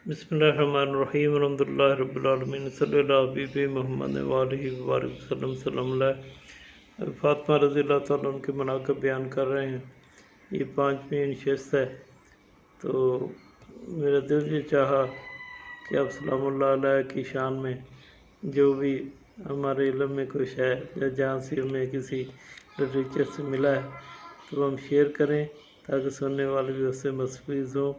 بسم اللہ الرحمن الرحیم الحمد للہ رب العالمین صلی اللہ حبیب محمد وآلہ وبارک وسلم سلام علیہ۔ فاطمہ رضی اللہ تعالیٰ عنہ کے مناقب بیان کر رہے ہیں۔ یہ 5ویں نشست ہے، تو میرا دل یہ چاہا کہ اب سلام اللہ علیہ کی شان میں جو بھی ہمارے علم میں کچھ ہے یا جہاں سے ہمیں کسی لٹریچر سے ملا ہے تو ہم شیئر کریں تاکہ سننے والے بھی اس سے مستفید ہوں،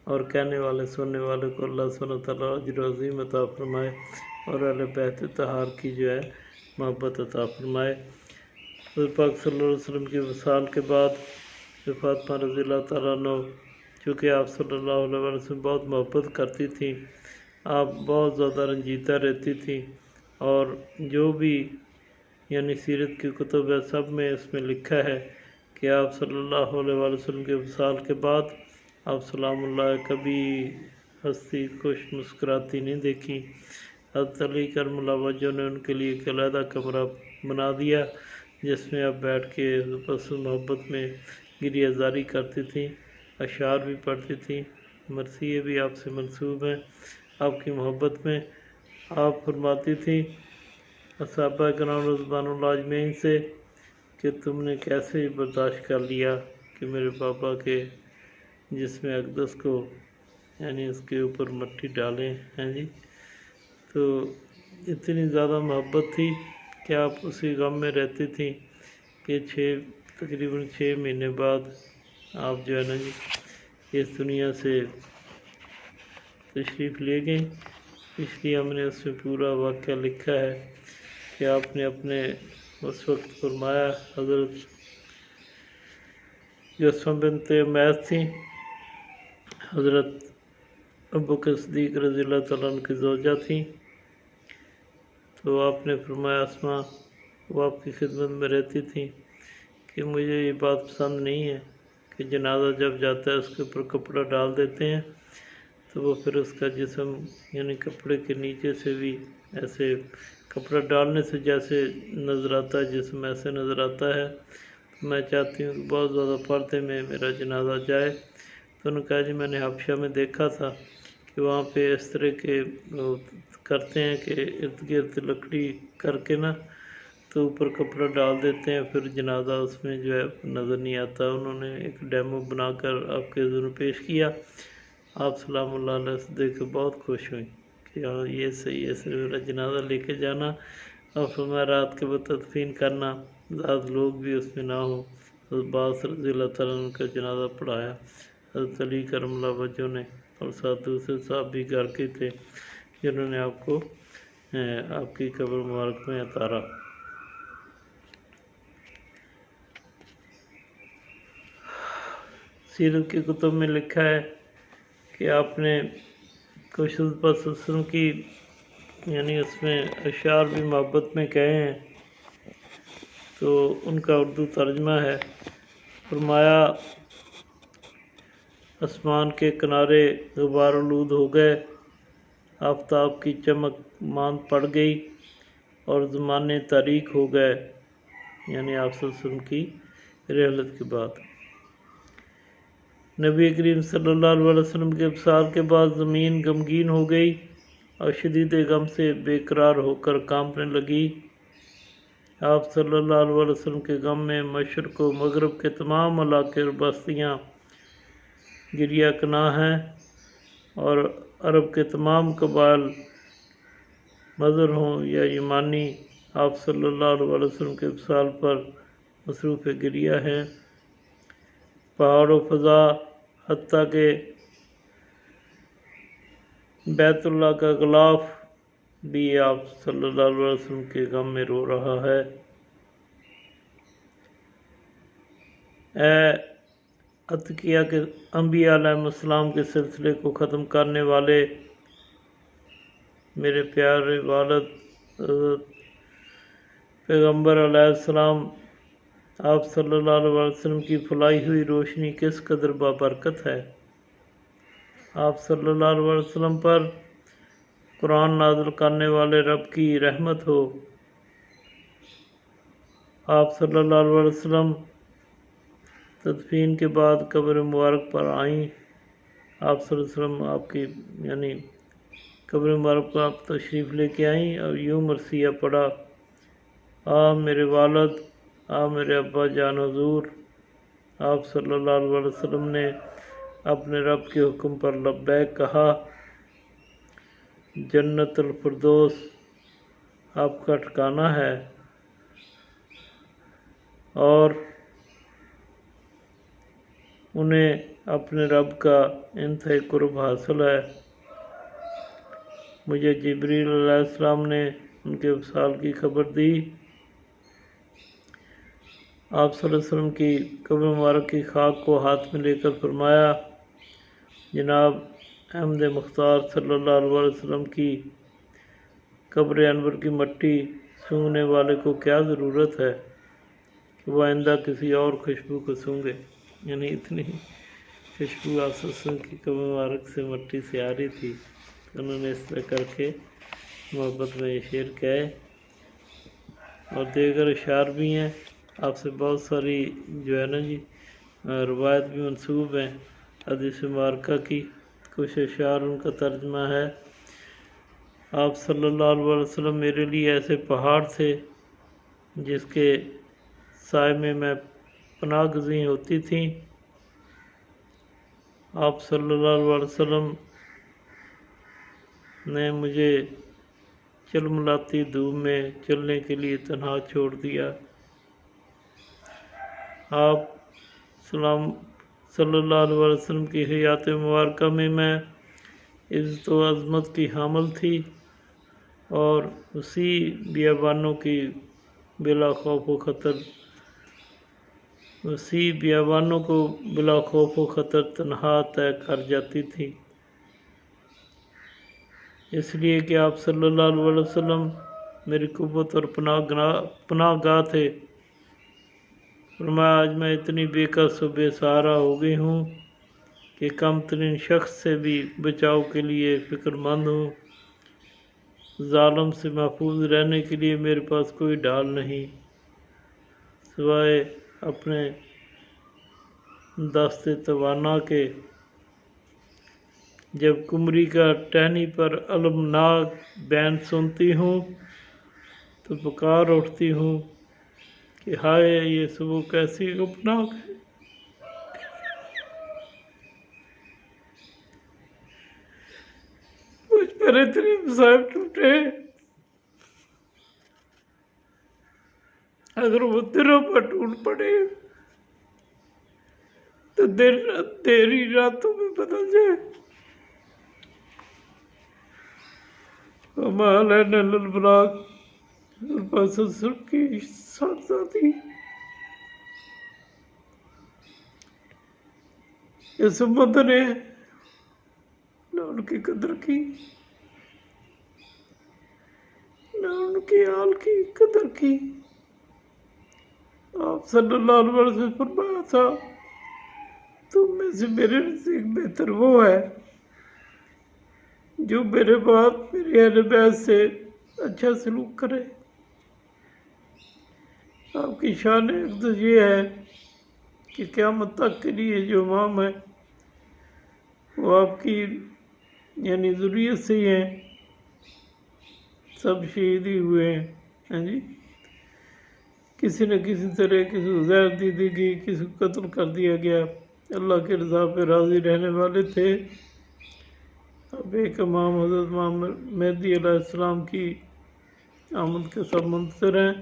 اور کہنے والے سننے والے کو اللہ سبحانہ وتعالیٰ اجر عظیم عطا فرمائے اور اہل بیت طہار کی جو ہے محبت عطا فرمائے۔ حضور پاک صلی اللہ علیہ وسلم کی وصال کے بعد فاطمہ رضی اللہ تعالیٰ عنہ، چونکہ آپ صلی اللہ علیہ وسلم بہت محبت کرتی تھیں، آپ بہت زیادہ رنجیدہ رہتی تھیں، اور جو بھی یعنی سیرت کی کتب ہے سب میں اس میں لکھا ہے کہ آپ صلی اللہ علیہ وسلم کے وصال کے بعد آپ سلام اللہ کبھی ہنستی خوش مسکراتی نہیں دیکھی۔ حضرت علی کرم اللہ وجہ نے ان کے لیے ایک علیحدہ کمرہ بنا دیا جس میں آپ بیٹھ کے بس محبت میں گریہ زاری کرتی تھیں، اشعار بھی پڑھتی تھیں، مرثیے بھی آپ سے منسوب ہیں آپ کی محبت میں۔ آپ فرماتی تھیں صحابہ کرام رضوان اللہ اجمعین سے کہ تم نے کیسے برداشت کر لیا کہ میرے پاپا کے جس میں اقدس کو یعنی اس کے اوپر مٹی ڈالیں ہیں جی۔ تو اتنی زیادہ محبت تھی کہ آپ اسی غم میں رہتی تھیں کہ تقریباً 6 مہینے بعد آپ جو ہے نا جی اس دنیا سے تشریف لے گئیں۔ اس لیے ہم نے اس میں پورا واقعہ لکھا ہے کہ آپ نے اپنے اس وقت فرمایا، حضرت جسمہ بنت عمیس تھیں، حضرت ابوبکر صدیق رضی اللہ تعالیٰ عنہ کی زوجہ تھیں، تو آپ نے فرمایا اسماء وہ آپ کی خدمت میں رہتی تھیں کہ مجھے یہ بات پسند نہیں ہے کہ جنازہ جب جاتا ہے اس کے اوپر کپڑا ڈال دیتے ہیں تو وہ پھر اس کا جسم یعنی کپڑے کے نیچے سے بھی ایسے کپڑا ڈالنے سے جیسے نظر آتا ہے جسم ایسے نظر آتا ہے، میں چاہتی ہوں کہ بہت زیادہ پردے میں میرا جنازہ جائے۔ تو انہوں نے کہا جی میں نے حبشہ میں دیکھا تھا کہ وہاں پہ اس طرح کے کرتے ہیں کہ ارد گرد لکڑی کر کے نا تو اوپر کپڑا ڈال دیتے ہیں، پھر جنازہ اس میں جو ہے نظر نہیں آتا۔ انہوں نے ایک ڈیمو بنا کر آپ کے حضور پیش کیا، آپ سلام اللہ علیہ سے دیکھ کے بہت خوش ہوئیں کہ ہاں یہ صحیح ہے، صرف میرا جنازہ لے کے جانا اور فرمایا رات کے وقت تدفین کرنا، زیادہ لوگ بھی اس میں نہ ہوں۔ عباس رضی اللہ تعالیٰ عنہ کا جنازہ پڑھایا حضرت علی کرم اللہ وجہ نے، اور ساتھ دوسرے صاحب بھی گھر کے تھے جنہوں نے آپ کو آپ کی قبر مبارک میں اتارا۔ سیرت کی کتب میں لکھا ہے کہ آپ نے کچھ وسلم کی یعنی اس میں اشعار بھی محبت میں کہے ہیں، تو ان کا اردو ترجمہ ہے۔ فرمایا آسمان کے کنارے غبار آلود ہو گئے، آفتاب کی چمک ماند پڑ گئی اور زمانے تاریک ہو گئے، یعنی آپ صلی اللہ علیہ وسلم کی رحلت کے بعد۔ نبی کریم صلی اللہ علیہ وسلم کے وصال کے بعد زمین غمگین ہو گئی اور شدید غم سے بے قرار ہو کر کانپنے لگی۔ آپ صلی اللہ علیہ وسلم کے غم میں مشرق و مغرب کے تمام علاقے اور بستیاں گریہ کناں ہیں، اور عرب کے تمام قبائل مضر ہوں یا یمانی آپ صلی اللہ علیہ وسلم کے وصال پر مصروف گریہ ہیں۔ پہاڑ و فضا حتیٰ کہ بیت اللہ کا غلاف بھی آپ صلی اللہ علیہ وسلم کے غم میں رو رہا ہے۔ اے عتقیہ کے انبیاء علیہ السلام کے سلسلے کو ختم کرنے والے میرے پیارے والد حضرت پیغمبر علیہ السلام، آپ صلی اللہ علیہ وسلم کی پھیلائی ہوئی روشنی کس قدر بابرکت ہے۔ آپ صلی اللہ علیہ وسلم پر قرآن نازل کرنے والے رب کی رحمت ہو۔ آپ صلی اللہ علیہ وسلم تدفین کے بعد قبر مبارک پر آئیں آپ صلی اللہ علیہ وسلم آپ کی یعنی قبر مبارک پر آپ تشریف لے کے آئیں اور یوں مرثیہ پڑھا: آ میرے والد، آ میرے ابا جان حضور۔ آپ صلی اللہ علیہ وسلم نے اپنے رب کے حکم پر لبیک کہا۔ جنت الفردوس آپ کا ٹھکانہ ہے اور انہیں اپنے رب کا انتہائی قرب حاصل ہے۔ مجھے جبریل علیہ السلام نے ان کے وصال کی خبر دی۔ آپ صلی اللہ علیہ وسلم کی قبر مبارک کی خاک کو ہاتھ میں لے کر فرمایا: جناب احمد مختار صلی اللہ علیہ وسلم کی قبر انور کی مٹی سونگھنے والے کو کیا ضرورت ہے کہ وہ آئندہ کسی اور خوشبو کو سونگھے۔ یعنی اتنی خوشبو آپ صلی اللہ علیہ وسلم کی قبر مبارک سے مٹی سے آ رہی تھی، انہوں نے اس طرح کر کے محبت میں یہ شعر کہے۔ اور دیگر اشعار بھی ہیں، آپ سے بہت ساری جو ہے نا جی روایت بھی منسوب ہیں حدیث مبارکہ کی۔ کچھ اشعار ان کا ترجمہ ہے: آپ صلی اللہ علیہ وسلم میرے لیے ایسے پہاڑ تھے جس کے سائے میں پناہ گزین ہوتی تھیں۔ آپ صلی اللہ علیہ وسلم نے مجھے چلملاتی دھوپ میں چلنے کے لیے تنہا چھوڑ دیا۔ آپ صلی اللہ علیہ وسلم کی حیات مبارکہ میں عزت و عظمت کی حامل تھی اور اسی بیابانوں کی بلا خوف و خطر تنہا طے کر جاتی تھی، اس لیے کہ آپ صلی اللہ علیہ وسلم میری قوت اور پناہ گاہ تھے۔ فرمایا: آج میں اتنی بے کس و بے سہارا ہو گئی ہوں کہ کم ترین شخص سے بھی بچاؤ کے لیے فکر مند ہوں۔ ظالم سے محفوظ رہنے کے لیے میرے پاس کوئی ڈال نہیں سوائے اپنے دست توانا کے۔ جب قمری کا ٹہنی پر المناک بین سنتی ہوں تو پکار اٹھتی ہوں کہ ہائے یہ صبح کیسی غمناک ہے۔ مجھ پر اتنی مصائب ٹوٹے، اگر وہ دلوں پر ٹوٹ پڑے تو دیری راتوں میں بدل جائے۔ وما علینا الا البلاغ الفاظ کی ساتھی اس امت نے نہ ان کی قدر کی نہ ان کی آل کی قدر کی۔ آپ صلی اللہ علیہ وسلم فرمایا تھا: تم میں سے میرے نزدیک بہتر وہ ہے جو میرے بعد میری اہل بیت سے اچھا سلوک کرے۔ آپ کی شان اقدس یہ ہے کہ قیامت تک کے لیے جو امام ہے وہ آپ کی یعنی ذریت سے ہی ہیں، سب شہید ہی ہوئے ہیں۔ ہاں جی، کسی نہ کسی طرح کسی کو زہر دی گئی، کسی کو قتل کر دیا گیا، اللہ کے رضا پہ راضی رہنے والے تھے۔ اب ایک امام حضرت مہدی علیہ السلام کی آمد کے سب منتظر ہیں۔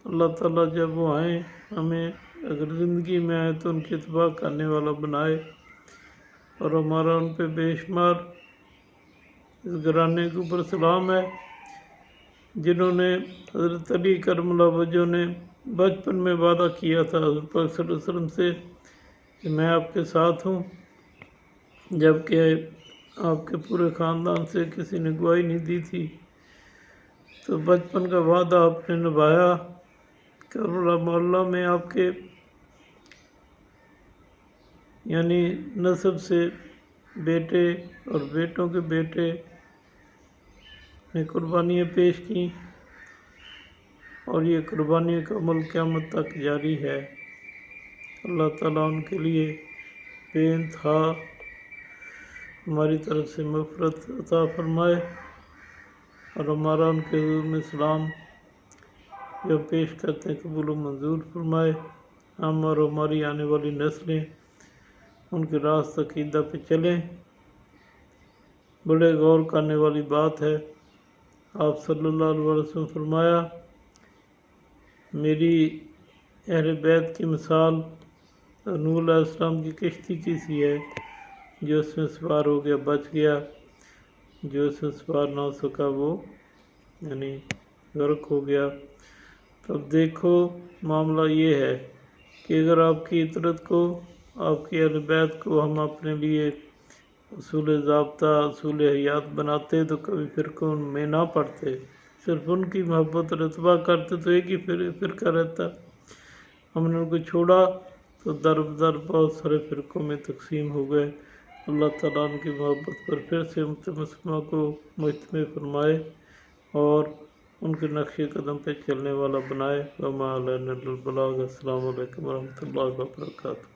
اللہ تعالیٰ جب وہ آئیں ہمیں اگر زندگی میں آئے تو ان کی اتباع کرنے والا بنائے، اور ہمارا ان پہ بے شمار اس گھرانے کے اوپر سلام ہے جنہوں نے حضرت علی کرم اللہ وجہ نے بچپن میں وعدہ کیا تھا حضور پاک صلی اللہ علیہ وسلم سے کہ میں آپ کے ساتھ ہوں، جبکہ آپ کے پورے خاندان سے کسی نے گواہی نہیں دی تھی۔ تو بچپن کا وعدہ آپ نے نبھایا۔ کربلا محلہ میں آپ کے یعنی نسب سے بیٹے اور بیٹوں کے بیٹے نے قربانیاں پیش کیں، اور یہ قربانیوں کا عمل قیامت تک جاری ہے۔ اللہ تعالیٰ ان کے لیے بے انتہا ہماری طرف سے مغفرت عطا فرمائے اور ہمارا ان کے حضور میں سلام جو پیش کرتے ہیں قبول و منظور فرمائے۔ ہم اور ہماری آنے والی نسلیں ان کے راست عقیدہ پہ چلیں۔ بڑے غور کرنے والی بات ہے، آپ صلی اللہ علیہ وسلم فرمایا میری اہل بیت کی مثال نوح علیہ السلام کی کشتی کی سی ہے، جو اس میں سوار ہو گیا بچ گیا، جو اس میں سوار نہ ہو سکا وہ یعنی غرق ہو گیا۔ تب دیکھو معاملہ یہ ہے کہ اگر آپ کی عطرت کو، آپ کی اہل بیت کو ہم اپنے لیے اصول ضابطہ، اصول حیات بناتے تو کبھی فرقوں میں نہ پڑتے، صرف ان کی محبت اور اتباع کرتے تو ایک ہی فرقہ رہتا۔ ہم نے ان کو چھوڑا تو در بدر بہت سارے فرقوں میں تقسیم ہو گئے۔ اللہ تعالیٰ ان کی محبت پر پھر سے امت مسلمہ کو مجتمع فرمائے اور ان کے نقش قدم پہ چلنے والا بنائے۔ وما علینا الا البلاغ۔ السلام علیکم ورحمۃ اللہ وبرکاتہ۔